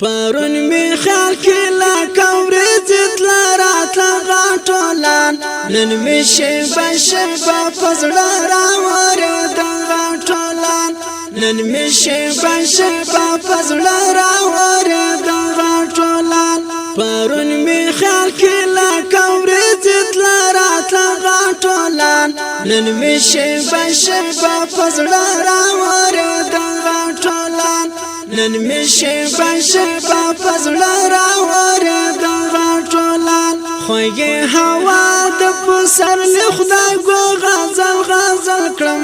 پرون می خیال کې لا کورې لا راتلا غاټولان نن می شیبه شیبه پزړه راوړې د غاټولان نن می شیبه شیبه پزړه راوړې د غاټولان پرون می خیال کې لا کورې لا راتلا غاټولان نن می شیبه شیبه پزړه راوړې د غاټولان نن می شیبه شیبه پزړه راوړې د غاټولان خوږه هوا د پسر له خدای ګو غزل غزل کړم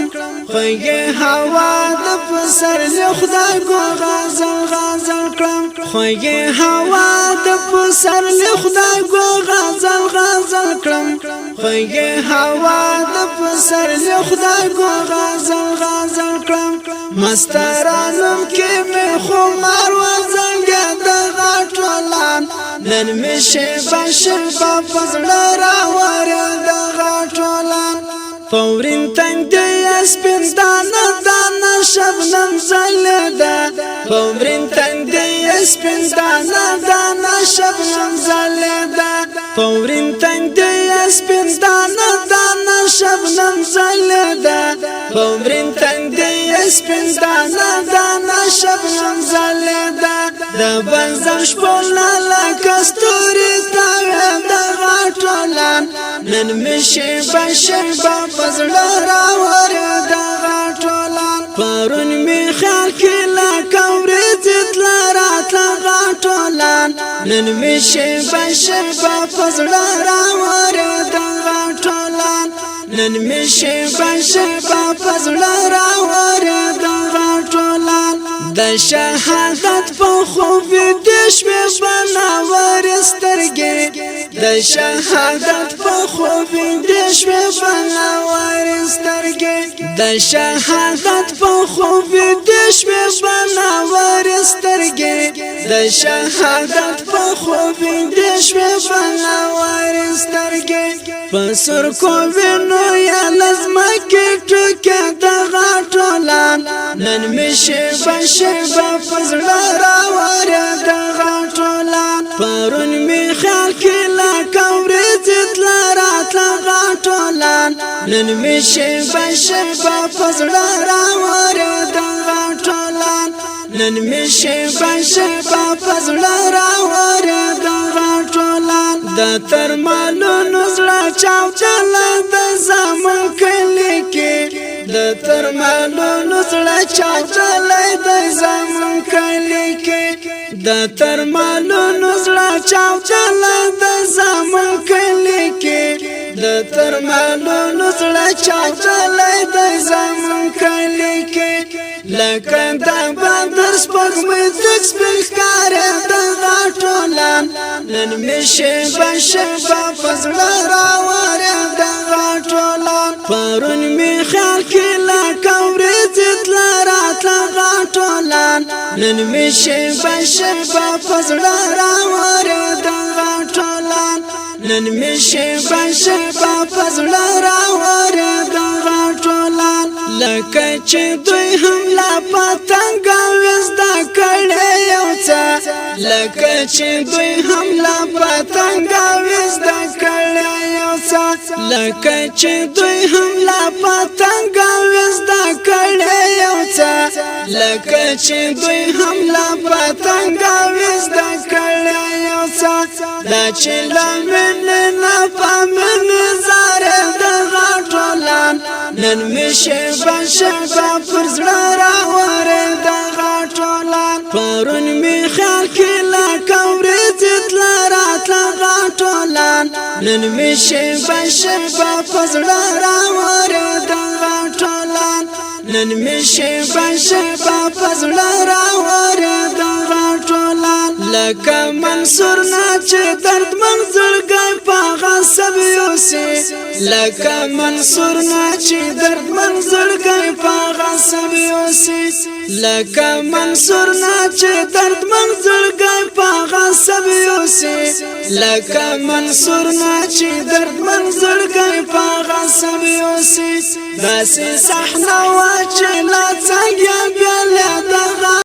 خوږه هوا د پسر له خدای ګو غزل غزل کړم خوږه هوا د پسر له خدای ګو غزل غزل کړم خوږه هوا د پسر له خدای ګو غزل غزل کړم مسترانم کې مې خمار وزنګ د غاټولان نن مې شیبه شیبه پزړه راوړې د غاټولان فورین تنگ دی سپین دانه دانه شبنم زلده فورین تنگ دی سپین دانه دانه شبنم زلده فورین تنگ دی سپین دانه دانه شبنم زلده فورین تنگ دی سپین دانه دانه شبنم زلده د بنزم شپونه لکه ستوري تاوې د غاټولان نن مې شیبه شیبه پزړه راوړې د غاټولان پرون مې خیال کې لا کورې لا راتلا غاټولان نن مې شیبه شیبه پزړه راوړې د غاټولان نن مې شیبه شیبه پزړه راوړې د غاټولان د شهادت په خوب دې شمه بناور سترګې د شهادت په خوب دې شمه بناور سترګې د شهادت په خوب دې شمه بناور سترګې د شهادت په خوب دې شمه بناور سترګې پسر کو وینو یا لازمه کې ټکه د غاټولان نن مې شیبه شیبه پزړه راوړې د غاټولان پرون مې خیال کې لا کورې لا راتلا غاټولان نن مې شیبه شیبه پزړه راوړې د غاټولان نن مې شیبه شیبه پزړه راوړې د غاټولان د ترمالونو زړه چاو چاله د زمون کلی کې د ترمالونو زړه چاو چاله د زمون کلی کې د ترمالونو زړه چاو چاله د زمون کلی کې د ترمالونو زړه چاو چاله د زمون کلی کې لکه د بدر سپوږمۍ تک سپېښکار د غاټولان نن مې شیبه شیبه پزړه راوړې د غاټولان پرون مې خیال کې لا کورې لا راتلا غاټولان نن مې شیبه شیبه پزړه راوړې د غاټولان نن مې شیبه شیبه پزړه راوړې د غاټولان لکه چې دوی هم لا پتنګ وزدا کړي یو څه لکه چې دوی هم لا پتنګ وزدا کړي یو څه لکه چې دوی هم لا پتنګ وزدا کړي یو څه لکه چې دوی هم لا پتنګ وزدا کړي یو څه دا چې لمن نه پامن زاره د غاټولان نن مې شیبه شیبه پزړه راوړې د غاټولان پرون مې خیال کې لا کورې لا راتلا غاټولان نن مې شیبه شیبه پزړه راوړې د غاټولان نن مې شیبه شیبه پزړه راوړې د غاټولان لکه منصور نه چې درد منزلګي پاغه سب یوسي لکه منصور نه چې درد منزلګي پاغه سب یوسي لکه منصور نه چې درد منزلګي پاغه سب یوسي لکه منصور نه چې درد منزلګي پاغه سب یوسي داسې صحنه وا چې لا څنګه بیا له